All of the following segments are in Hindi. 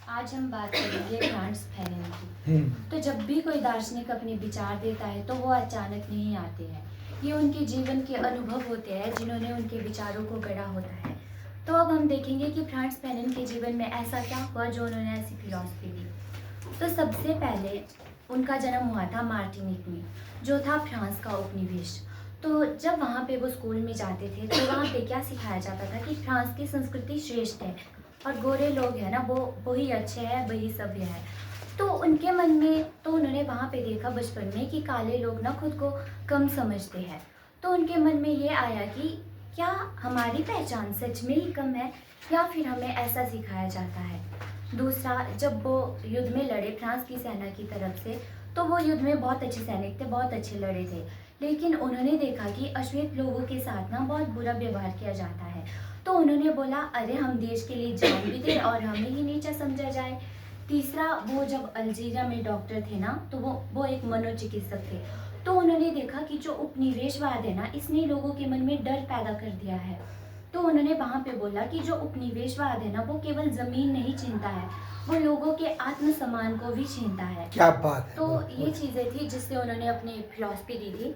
आज हम बात करेंगे फ्रांस फैनन की। तो जब भी कोई दार्शनिक अपने विचार देता है तो वो अचानक नहीं आते हैं। ये उनके जीवन के अनुभव होते हैं जिन्होंने उनके विचारों को गढ़ा होता है। तो अब हम देखेंगे कि फ्रांस फैनन के जीवन में ऐसा क्या हुआ जो उन्होंने ऐसी फिलॉसफी दी। तो सबसे पहले उनका जन्म हुआ था मार्टिनिक में, जो था फ्रांस का उपनिवेश। तो जब वहाँ पे वो स्कूल में जाते थे तो वहाँ पे क्या सिखाया जाता था कि फ्रांस की संस्कृति श्रेष्ठ है और गोरे लोग हैं ना वो ही अच्छे हैं, वही सभ्य है। तो उनके मन में तो उन्होंने वहाँ पे देखा बचपन में कि काले लोग ना खुद को कम समझते हैं। तो उनके मन में ये आया कि क्या हमारी पहचान सच में ही कम है या फिर हमें ऐसा सिखाया जाता है। दूसरा, जब वो युद्ध में लड़े फ्रांस की सेना की तरफ से, तो वो युद्ध में बहुत अच्छे सैनिक थे, बहुत अच्छे लड़े थे। लेकिन उन्होंने देखा कि अश्वेत लोगों के साथ ना बहुत बुरा व्यवहार किया जाता है। तो उन्होंने बोला, अरे हम देश के लिए जान भी दें और हमें ही नीचा समझा जाए। तीसरा, वो जब अल्जीरिया में डॉक्टर थे ना, तो वो एक मनोचिकित्सक थे। तो उन्होंने देखा कि जो उपनिवेशवाद है ना, इसने लोगों के मन में डर पैदा कर दिया है। तो उन्होंने वहाँ पे बोला कि जो उपनिवेशवाद है ना, वो केवल जमीन नहीं छीनता है, वो लोगों के आत्मसम्मान को भी छीनता है। क्या बात है। तो ये चीज़ें थी जिससे उन्होंने अपनी फिलॉसफी दी थी।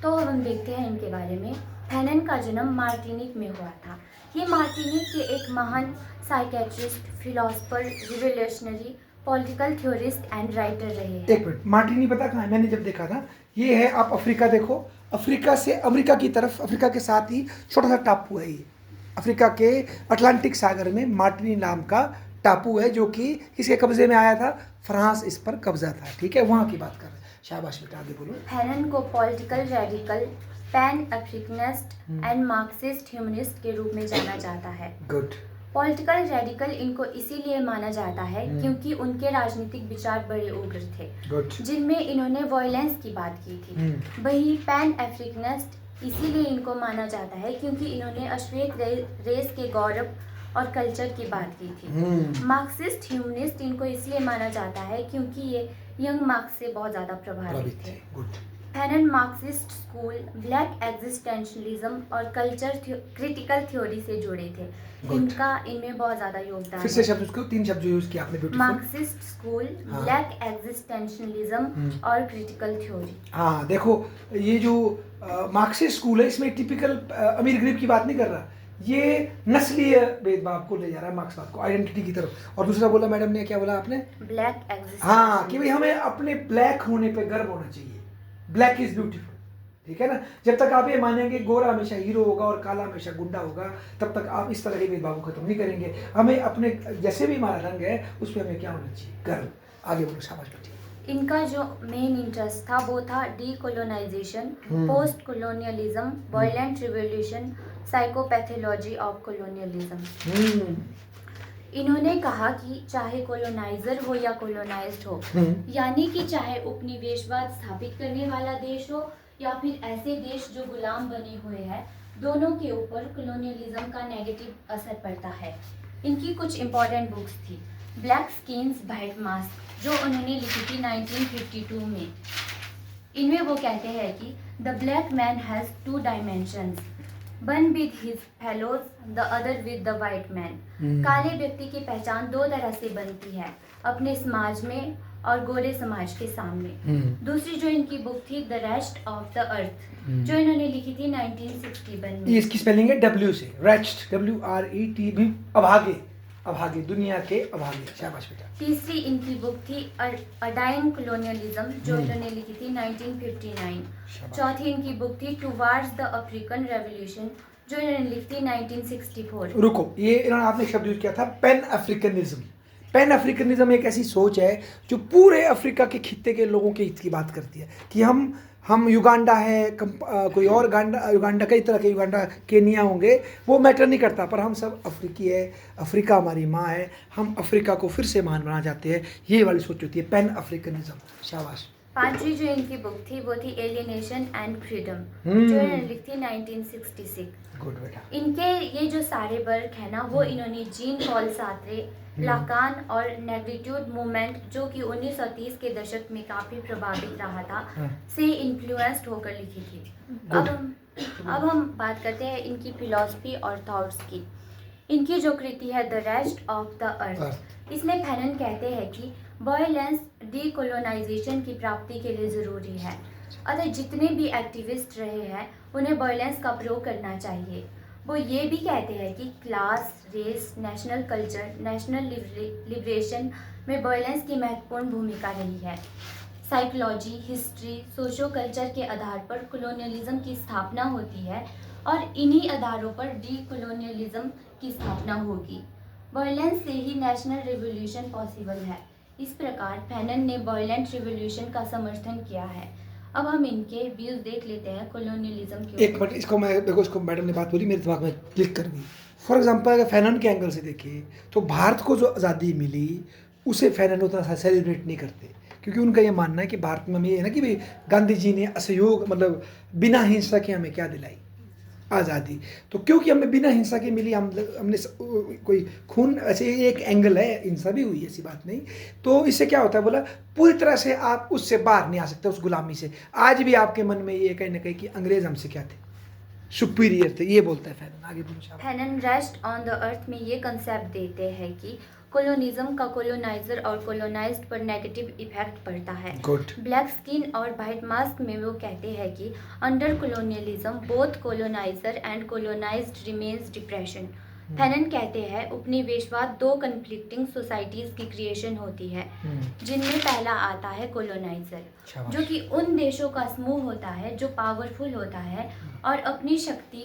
तो अब हम देखते हैं इनके बारे में। फैनन का जन्म मार्टिनिक में हुआ था। ये मार्टिनिक के एक महान psychiatrist, philosopher, revolutionary, political theorist and writer रहे हैं। एक मिनट, मार्टिनी पता कहाँ है? मैंने जब देखा था, ये है, आप अफ्रीका देखो, अफ्रीका से अमेरिका की तरफ, अफ्रीका के साथ ही छोटा सा टापू है ये। अफ्रीका के अटलांटिक सागर में मार्टिनी नाम का टापू है, जो कि किसके कब्जे में आया था? फ्रांस इस पर कब्जा था। ठीक है, वहाँ की बात कर रहे हैं। शाबाश बेटा, आगे बोलो। फैनन को political radical, pan Africanist and Marxist humanist के रूप में जाना जाता है। गुड। पॉलिटिकल रेडिकल इनको इसीलिए माना जाता है क्योंकि उनके राजनीतिक विचार बड़े उग्र थे, जिनमें इन्होंने वॉयलेंस की बात की थी। वही पैन अफ्रीकनिस्ट इसीलिए इनको माना जाता है क्योंकि इन्होंने अश्वेत रेस के गौरव और कल्चर की बात की थी। मार्क्सिस्ट ह्यूमनिस्ट इनको इसलिए माना जाता है क्योंकि ये यंग मार्क्स से बहुत ज़्यादा प्रभावित थे। Fanon Marxist school, black existentialism और कल्चर क्रिटिकल थ्योरी से जुड़े थे। इनका इनमें बहुत ज़्यादा योगदान फिर से शब्द, उसको 3 शब्द यूज किया आपने। Beautiful. Marxist school, black existentialism और क्रिटिकल थ्योरी। हाँ देखो, ये जो मार्क्सिस्ट स्कूल है, इसमें टिपिकल अमीर गरीब की बात नहीं कर रहा, ये नस्लीय भेदभाव को ले जा रहा है, मार्क्सवाद को आइडेंटिटी की तरफ। और दूसरा बोला मैडम ने, क्या बोला आपने? Black existentialism. हाँ, कि भाई हमें अपने ब्लैक होने पे गर्व होना चाहिए। ब्लैक इज ब्यूटीफुल, ठीक है ना। जब तक आप ये मानेंगे गोरा हमेशा हीरो होगा और काला हमेशा गुंडा होगा, तब तक आप इस तरह के भेदभाव को खत्म नहीं करेंगे। हमें अपने जैसे भी हमारा रंग है उस पर हमें क्या होना चाहिए? गर्व। आगे बोलो, शाबाश बेटी। इनका जो मेन इंटरेस्ट था वो था decolonisation, post colonialism, violent revolution, psychopathology of colonialism. इन्होंने कहा कि चाहे कॉलोनाइजर हो या कॉलोनाइज्ड हो, यानी कि चाहे उपनिवेशवाद स्थापित करने वाला देश हो या फिर ऐसे देश जो गुलाम बने हुए हैं, दोनों के ऊपर कॉलोनियलिज्म का नेगेटिव असर पड़ता है। इनकी कुछ इंपॉर्टेंट बुक्स थी। ब्लैक स्किन्स वाइट मास्क, जो उन्होंने लिखी थी 1952 में। इनमें वो कहते हैं कि the black man has 2 dimensions, one with his fellows, the other with the white man. काले व्यक्ति की पहचान 2 तरह से बनती है, अपने समाज में और गोरे समाज के सामने। दूसरी जो इनकी बुक थी the rest of the earth, जो इन्होंने लिखी थी 1961 में। इसकी स्पेलिंग है W से, रेस्ट, WRET, भी अभागे, अभागे, दुनिया के अभागे। शाबाश बेटा। तीसरी इनकी बुक थी अडाइन कॉलोनियलिज्म, जो इन्होंने लिखी थी 1959। चौथी इनकी बुक थी टुवार्ड्स द अफ्रीकन रेवोल्यूशन, जो इन्होंने लिखी थी 1964। रुको, ये इन्होंने आपने शब्द यूज किया था पैन अफ्रीकनिज्म। पैन अफ्रीकनिज्म एक ऐसी सोच है जो पूरे अफ्रीका के खित्ते के लोगों के हित की बात करती है कि हम युगांडा है, कोई और युगांडा, कई तरह के युगांडा, केनिया होंगे, वो मैटर नहीं करता, पर हम सब अफ्रीकी है, अफ्रीका हमारी माँ है, हम अफ्रीका को फिर से महान बनाना चाहते हैं। ये वाली सोच होती है पैन अफ्रीकनिज्म। शाबाश। पांचवी जो इनकी बुक थी वो थी एलियनेशन एंड फ्रीडम, जो इन्होंने लिखी थी 1966। गुड बेटा। इनके ये जो सारे वर्क है ना, वो इन्होंने जीन पॉल सार्त्रे, लाकान और नेग्रिट्यूड मूवमेंट, जो कि 1930 के दशक में काफ़ी प्रभावित रहा था, से इन्फ्लुएंस्ड होकर लिखी थी। अब हम बात करते हैं इनकी फिलॉसफी और थॉट्स की। इनकी जो कृति है the rest of the earth, इसमें फैनन कहते हैं कि वायलेंस डीकोलोनाइजेशन की प्राप्ति के लिए ज़रूरी है। अतः जितने भी एक्टिविस्ट रहे हैं उन्हें वायलेंस का प्रयोग करना चाहिए। वो ये भी कहते हैं कि class, race, national culture, national liberation में वायलेंस की महत्वपूर्ण भूमिका रही है। साइकोलॉजी, हिस्ट्री, सोशो कल्चर के आधार पर कॉलोनियलिज्म की स्थापना होती है और इन्हीं आधारों पर डीकोलोनियलिज्म की स्थापना होगी। वायलेंस से ही नेशनल रिवॉल्यूशन पॉसिबल है। इस प्रकार फैनन ने वायलेंट रिवॉल्यूशन का समर्थन किया है। अब हम इनके व्यूज देख लेते हैं कॉलोनियलिज्म के एक मिनट, इसको मैं देखो, इसको मैडम ने बात बोली मेरे दिमाग में क्लिक कर गई। फॉर एग्जांपल अगर फैनन के एंगल से देखें तो भारत को जो आज़ादी मिली उसे फैनन उतना सेलिब्रेट नहीं करते, क्योंकि उनका ये मानना है कि भारत में हमें ये है ना कि भाई गांधी जी ने असहयोग मतलब बिना हिंसा के हमें क्या दिलाई, आज़ादी। तो क्योंकि हमें बिना हिंसा के मिली, हमने कोई खून, ऐसे एक एंगल है, हिंसा भी हुई, ऐसी बात नहीं। तो इससे क्या होता है, बोला पूरी तरह से आप उससे बाहर नहीं आ सकते, उस गुलामी से। आज भी आपके मन में ये कहीं ना कहीं कि अंग्रेज हमसे क्या थे, सुपीरियर थे, ये बोलता है फैनन। आगे बोलो। Fanon rest on the earth में ये कंसेप्ट देते हैं कि कोलोनिज्म का कोलोनाइजर और कोलोनाइज्ड पर नेगेटिव इफेक्ट पड़ता है। ब्लैक स्किन और वाइट मास्क में वो कहते हैं कि under colonialism both coloniser and colonised remains depression. Fanon कहते हैं उपनिवेशवाद दो कन्फ्लिक्टिंग सोसाइटीज़ की क्रिएशन होती है, जिनमें पहला आता है कोलोनाइजर, जो कि उन देशों का समूह होता है जो पावरफुल होता है और अपनी शक्ति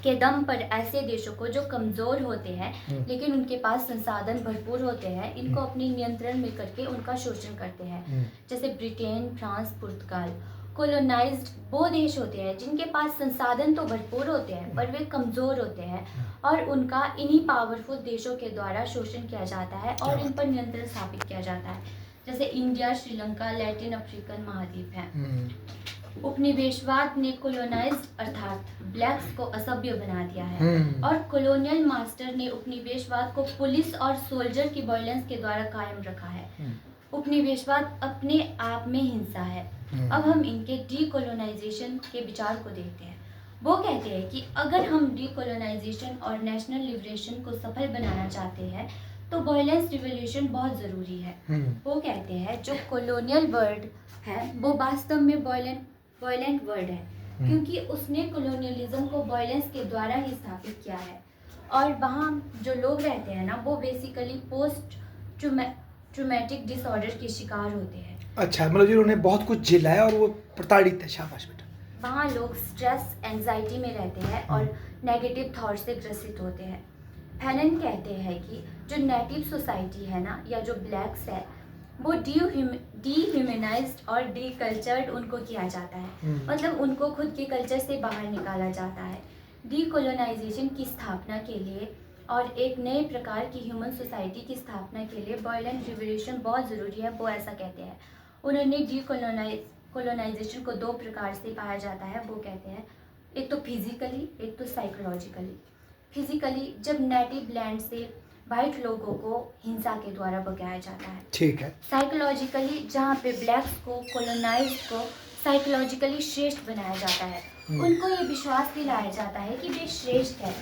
के दम पर ऐसे देशों को जो कमज़ोर होते हैं लेकिन उनके पास संसाधन भरपूर होते हैं, इनको अपने नियंत्रण में करके उनका शोषण करते हैं। जैसे ब्रिटेन, फ्रांस, पुर्तगाल। कोलोनाइज्ड वो देश होते हैं जिनके पास संसाधन तो भरपूर होते हैं पर वे कमज़ोर होते हैं और उनका इन्हीं पावरफुल देशों के द्वारा शोषण किया जाता है और इन पर नियंत्रण स्थापित किया जाता है। जैसे इंडिया, श्रीलंका, लैटिन अफ्रीकन महाद्वीप है। उपनिवेशवाद ने कोलोनाइज्ड अर्थात ब्लैक्स को असभ्य बना दिया है और कॉलोनियल मास्टर ने उपनिवेशवाद को पुलिस और सोल्जर की वायलेंस के द्वारा कायम रखा है। उपनिवेशवाद अपने आप में हिंसा है। अब हम इनके डीकोलोनाइजेशन के विचार को देखते हैं। वो कहते हैं कि अगर हम डीकोलोनाइजेशन और नेशनल लिबरेशन को सफल बनाना चाहते हैं तो वायलेंस रिवॉल्यूशन बहुत ज़रूरी है। वो कहते हैं जो कॉलोनियल वर्ल्ड है वो वास्तव में वायलेंट वर्ल्ड है, क्योंकि उसने कॉलोनियलिज्म को वायलेंस के द्वारा ही स्थापित किया है और वहाँ जो लोग रहते हैं ना वो बेसिकली पोस्ट ट्रूमेटिक डिसऑर्डर के शिकार होते हैं। अच्छा, मतलब जिन्होंने बहुत कुछ झेला है और वो प्रताड़ित है। शाबाश बेटा। वहाँ लोग स्ट्रेस, एंजाइटी में रहते हैं और नेगेटिव थॉट से ग्रसित होते हैं। फैनन कहते हैं कि जो नेटिव सोसाइटी है ना या जो ब्लैक्स है वो डीह्यूमनाइज्ड और डीकल्चर्ड उनको किया जाता है, मतलब उनको खुद के कल्चर से बाहर निकाला जाता है। डीकोलोनाइजेशन की स्थापना के लिए और एक नए प्रकार की ह्यूमन सोसाइटी की स्थापना के लिए वायलेंट रिवॉल्यूशन बहुत ज़रूरी है, वो ऐसा कहते हैं। उन्होंने कोलोनाइजेशन को दो प्रकार से पाया जाता है। वो कहते हैं एक तो फिजिकली, एक तो साइकोलॉजिकली। फिजिकली जब नेटिव लैंड से वाइट लोगों को हिंसा के द्वारा भगाया जाता है, ठीक है। साइकोलॉजिकली जहाँ पे ब्लैक्स को, कोलोनाइज्ड को साइकोलॉजिकली श्रेष्ठ बनाया जाता है, उनको ये विश्वास दिलाया जाता है कि वे श्रेष्ठ है।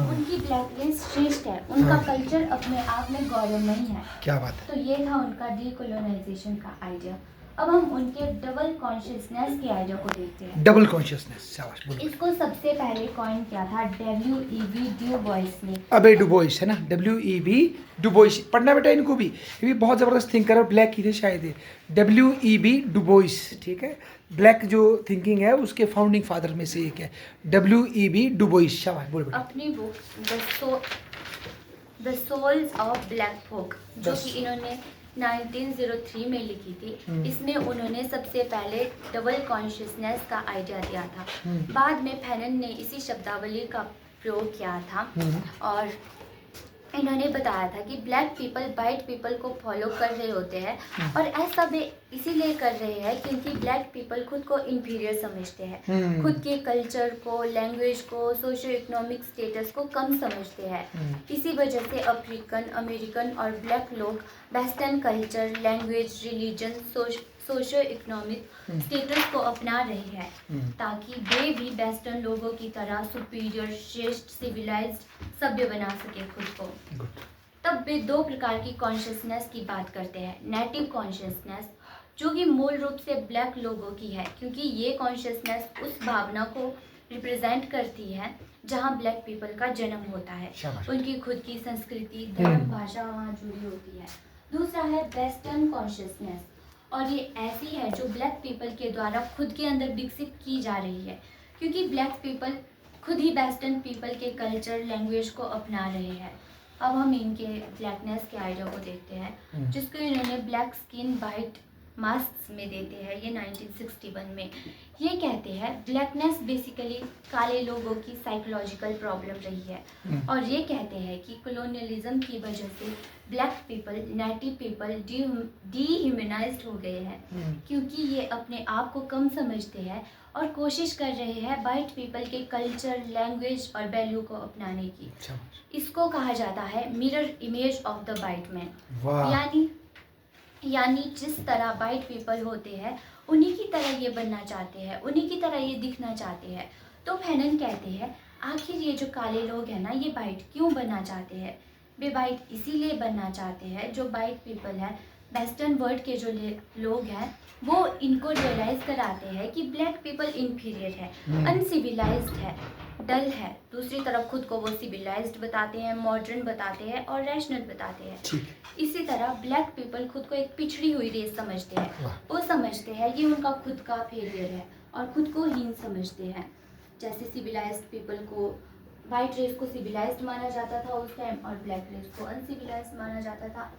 उनकी ब्लैकनेस श्रेष्ठ है, उनका कल्चर अपने आप में गौरवमयी है। क्या बात है। तो ये था उनका डीकोलोनाइजेशन का आइडिया। अब हम उनके डबल कॉन्शियसनेस के आइडिया को देखते हैं। डबल कॉन्शियसनेस, शाबाश, बोलो। इसको सबसे पहले कॉइन किया था W.E.B. डू बोइस ने। अबे डू बोइस है ना, W.E.B. डू बोइस पढ़ना बेटा इनको भी, ये भी बहुत ज़बरदस्त थिंकर और ब्लैक की थे शायद ये। W.E.B. डू बोइस, ठीक है। ब्लैक जो थिंकिंग है उसके फाउंडिंग फादर में से एक है W.E.B. Du Bois. शाबाश, बोलो बेटा। अपनी book the souls of black folk जो कि इन्होंने 1903 में लिखी थी, इसमें उन्होंने सबसे पहले डबल कॉन्शियसनेस का आइडिया दिया था। बाद में फैनन ने इसी शब्दावली का प्रयोग किया था और इन्होंने बताया था कि ब्लैक पीपल वाइट पीपल को फॉलो कर रहे होते हैं और ऐसा वे इसीलिए कर रहे हैं क्योंकि ब्लैक पीपल खुद को इंफीरियर समझते हैं, खुद के कल्चर को, लैंग्वेज को, सोशो इकोनॉमिक स्टेटस को कम समझते हैं। इसी वजह से अफ्रीकन, अमेरिकन और ब्लैक लोग western culture, language, religion, socio economic status को अपना रही है ताकि वे भी वेस्टर्न लोगों की तरह सुपीरियर, श्रेष्ठ, सिविलाइज्ड, सभ्य बना सके खुद को। तब वे दो प्रकार की कॉन्शियसनेस की बात करते हैं। नेटिव कॉन्शियसनेस, जो कि मूल रूप से ब्लैक लोगों की है, क्योंकि ये कॉन्शियसनेस उस भावना को रिप्रेजेंट करती है जहाँ ब्लैक पीपल का जन्म होता है, उनकी खुद की संस्कृति, धर्म, भाषा वहाँ जुड़ी होती है। दूसरा है वेस्टर्न कॉन्शियसनेस, और ये ऐसी है जो ब्लैक पीपल के द्वारा खुद के अंदर विकसित की जा रही है, क्योंकि ब्लैक पीपल खुद ही वेस्टर्न पीपल के कल्चर, लैंग्वेज को अपना रहे हैं। अब हम इनके ब्लैकनेस के आइडिया को देखते हैं, जिसको इन्होंने ब्लैक स्किन वाइट मास्क में देते हैं ये 1961 में। ये कहते हैं ब्लैकनेस बेसिकली काले लोगों की साइकोलॉजिकल प्रॉब्लम रही है, और ये कहते हैं कि कॉलोनियलिज्म की वजह से ब्लैक पीपल, नेटिव पीपल डीह्यूमनाइज्ड हो गए हैं, क्योंकि ये अपने आप को कम समझते हैं और कोशिश कर रहे हैं वाइट पीपल के कल्चर, लैंग्वेज और वैल्यू को अपनाने की। इसको कहा जाता है mirror image of the white man, यानी जिस तरह वाइट पीपल होते हैं उन्हीं की तरह ये बनना चाहते हैं, उन्हीं की तरह ये दिखना चाहते हैं। तो फैनन कहते हैं आखिर ये जो काले लोग हैं ना, ये वाइट क्यों बनना चाहते हैं? वे वाइट इसीलिए बनना चाहते हैं, जो वाइट पीपल है, वेस्टर्न वर्ल्ड के जो लोग हैं, वो इनको रियलाइज़ कराते हैं कि ब्लैक पीपल इन्फीरियर है, अनसिविलाइज्ड है, डल है। दूसरी तरफ खुद को वो सिविलाइज्ड बताते हैं, मॉडर्न बताते हैं और रैशनल बताते हैं। इसी तरह ब्लैक पीपल खुद को एक पिछड़ी हुई रेस समझते हैं। वो समझते हैं ये उनका खुद का फेलियर है और खुद को हीन समझते हैं। जैसे सिविलाइज्ड पीपल को, वाइट रेस को सिविलाइज्ड माना जाता था उस टाइम, और ब्लैक रेस को अनसिविलाइज्ड माना जाता था।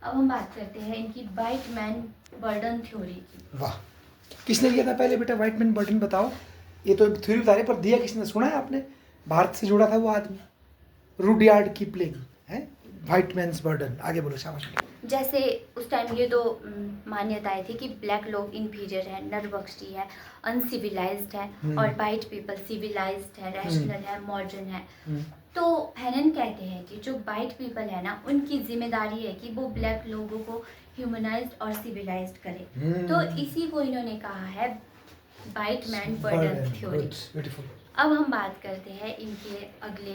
अब हम बात करते हैं इनकी वाइट मैन बर्डन थ्योरी की। वाह, किसने दिया था पहले बेटा वाइट मैन बर्डन? बताओ। ये तो थ्योरी बता रहे, पर दिया किसने? सुना है आपने? भारत से जुड़ा था वो आदमी, रुडयार्ड किपलिंग है, वाइट मैन्स बर्डन। आगे बोलो, शाबाश। जैसे उस टाइम ये दो मान्यताएं थी कि ब्लैक लोग इन्फीरियर है, नरबख्शी है, अनसिविलाइज्ड है, और वाइट पीपल सिविलाइज्ड है, रैशनल है, मॉडर्न है। तो फैनन कहते हैं कि जो वाइट पीपल है ना, उनकी जिम्मेदारी है कि वो ब्लैक लोगों को ह्यूमनाइज्ड और सिविलाइज्ड करे। तो इसी को इन्होंने कहा है वाइट मैन बर्डन थ्योरी। अब हम बात करते हैं इनके अगले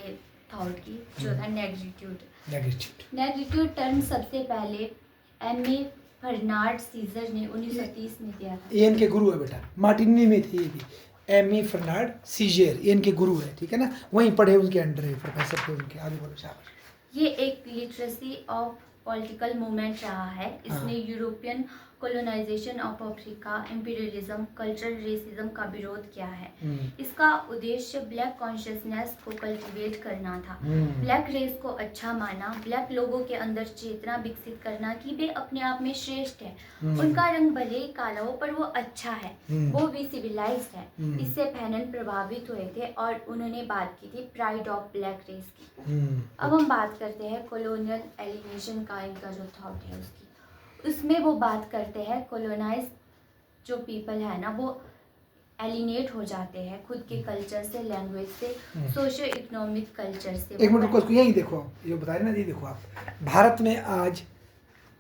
थॉट की, जो था नेग्रिट्यूड। नेग्रिट्यूड टर्म सबसे पहले एम.ए. फर्नार्ड सीजर ने 1930 में दिया था। ये इनके गुरु है बेटा, मार्टिनी में थे ये भी। एम.ए. फर्नार्ड सीजर ये इनके गुरु है, ठीक है ना? वहीं पढ़े, उनके अंडर है, प्रोफेसर थे उनके। आगे बोलो, शाबाश। ये एक लिटरेसी ऑफ पॉलिटिकल मूवमेंट रहा है। इसने European colonisation of Africa, imperialism, cultural racism का विरोध किया है। इसका उद्देश्य ब्लैक कॉन्शियसनेस को कल्टिवेट करना था, ब्लैक रेस को अच्छा माना, ब्लैक लोगों के अंदर चेतना विकसित करना कि वे अपने आप में श्रेष्ठ है, उनका रंग भले ही काला हो पर वो अच्छा है, वो भी सिविलाइज्ड है। इससे फैनन प्रभावित हुए थे और उन्होंने बात की थी प्राइड ऑफ ब्लैक रेस की। अब हम बात करते हैं कॉलोनियल एलिनेशन का, इनका जो थॉट है उसकी। उसमें वो बात करते हैं कॉलोनाइज जो पीपल है ना, वो एलिनेट हो जाते हैं खुद के कल्चर से, लैंग्वेज से, सोशो इकोनॉमिक कल्चर से। एक मिनट रुको, इसको यही देखो आप, ये बता रहे ना, ये देखो आप, भारत में आज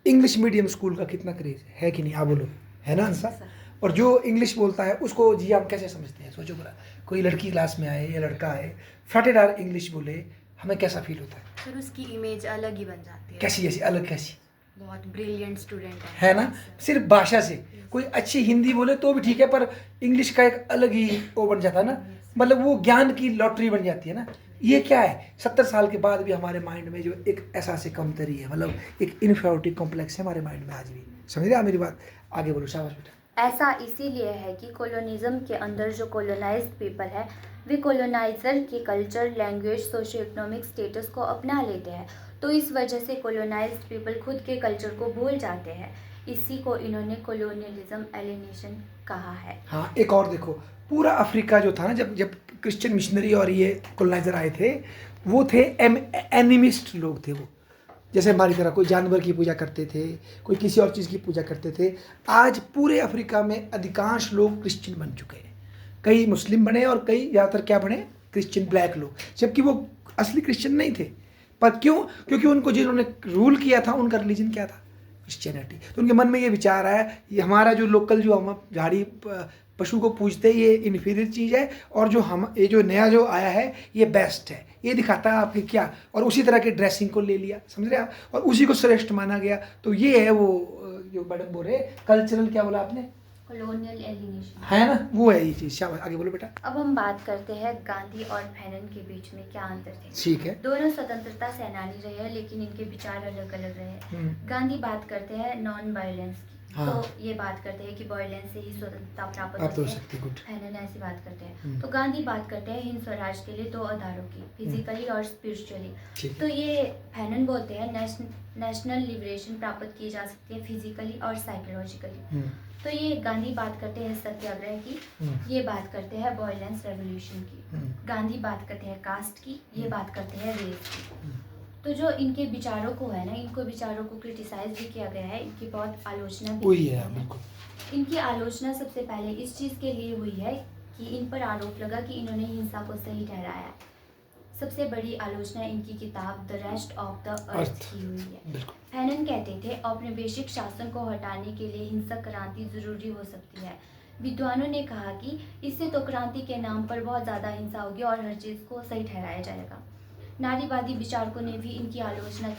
इंग्लिश मीडियम स्कूल का कितना क्रेज है कि नहीं? आप बोलो, है ना आंसर? और जो इंग्लिश बोलता है उसको जी आप कैसे समझते हैं? सोचो पूरा, कोई लड़की क्लास में आए या लड़का आए, फटेदार इंग्लिश बोले, हमें कैसा फील होता है? फिर उसकी इमेज अलग ही बन जाती है। कैसी? ऐसी अलग कैसी? बहुत ब्रिलियंट स्टूडेंट है ना? सिर्फ भाषा से, कोई अच्छी हिंदी बोले तो भी ठीक है, पर इंग्लिश का एक अलग ही वो बन जाता है ना, मतलब वो ज्ञान की लॉटरी बन जाती है ना। ये क्या है, 70 साल के बाद भी हमारे माइंड में जो एक एहसास कमतरी है, मतलब एक इन्फीरियरिटी कॉम्प्लेक्स है हमारे माइंड में आज भी। समझ रहे आप मेरी बात? आगे बोलो, शाबाश बेटा। ऐसा इसीलिए है कि कॉलोनिज्म के अंदर जो कॉलोनाइज्ड पीपल है, वे कॉलोनाइजर के culture, language, socio economic status को अपना लेते हैं। तो इस वजह से कॉलोनाइज्ड पीपल खुद के कल्चर को भूल जाते हैं। इसी को इन्होंने कॉलोनियलिज्म एलिनेशन कहा है। हाँ, एक और देखो, पूरा अफ्रीका जो था ना, जब क्रिश्चियन मिशनरी और ये कॉलोनाइजर आए थे, वो थे एनिमिस्ट लोग थे। वो जैसे हमारी तरह कोई जानवर की पूजा करते थे, कोई किसी और चीज़ की पूजा करते थे। आज पूरे अफ्रीका में अधिकांश लोग क्रिश्चियन बन चुके हैं, कई मुस्लिम बने और कई ज़्यादातर क्या बने, क्रिश्चियन, ब्लैक लोग, जबकि वो असली क्रिश्चियन नहीं थे। पर क्यों? क्योंकि उनको जिन्होंने रूल किया था उनका रिलीजन क्या था? क्रिश्चियनिटी। तो उनके मन में ये विचार आया, ये हमारा जो लोकल जो हम झाड़ी पशु को पूजते हैं ये इन्फीरियर चीज़ है, और जो हम ये जो नया जो आया है ये बेस्ट है, ये दिखाता है आपके क्या, और उसी तरह के ड्रेसिंग को ले लिया, समझ रहे आप, और उसी को श्रेष्ठ माना गया। तो ये है वो जो मैडम बोल रहे कल्चरल, क्या बोला आपने, कॉलोनियल एलिनेशन है ना, वो है ये चीज़। शाबाश, आगे बोलो बेटा। अब हम बात करते हैं गांधी और फैनन के बीच में क्या अंतर थे। ठीक है। दोनों स्वतंत्रता सेनानी रहे हैं, लेकिन इनके विचार अलग अलग रहे। गांधी बात करते हैं नॉन वायलेंस की, हाँ। तो ये बात करते हैं कि वायलेंस से ही स्वतंत्रता प्राप्त आप तो होती सकते है। गुड। फैनन ऐसी बात करते हैं। तो गांधी बात करते हैं हिंद स्वराज के लिए दो आधारों की, फिजिकली और स्पिरिचुअली। ठीक तो ये फैनन बोलते हैं नेशनल लिबरेशन प्राप्त की जा सकती है फिजिकली और साइकोलॉजिकली। तो ये गांधी बात करते हैं सत्याग्रह की, ये बात करते हैं वायलेंस रेवोल्यूशन की। गांधी बात करते हैं कास्ट की, ये बात करते हैं रेस की। तो जो इनके विचारों को है ना, इनको विचारों को क्रिटिसाइज भी किया गया है, इनकी बहुत आलोचना भी वही की है, गई बिल्कुल। इनकी आलोचना सबसे पहले इस चीज़ के लिए हुई है कि इन पर आरोप लगा कि इन्होंने हिंसा को सही ठहराया। सबसे बड़ी आलोचना इनकी किताब the rest of the earth की हुई है। बिल्कुल। फैनन कहते थे औपनिवेशिक शासन को हटाने के लिए हिंसक क्रांति जरूरी हो सकती है। विद्वानों ने कहा कि इससे तो क्रांति के नाम पर बहुत ज़्यादा हिंसा होगी और हर चीज़ को सही ठहराया जाएगा। नारीवादी विचारकों ने भी इनकी आलोचना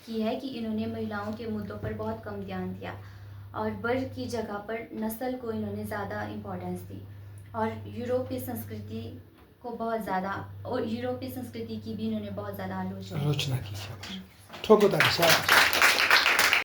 की है कि इन्होंने महिलाओं के मुद्दों पर बहुत कम ध्यान दिया और वर्ग की जगह पर नस्ल को इन्होंने ज़्यादा इम्पोर्टेंस दी, और यूरोपीय संस्कृति को बहुत ज़्यादा, और यूरोपीय संस्कृति की भी इन्होंने बहुत ज़्यादा आलोचना की। शाबाश, ठोको ताली, शाबाश।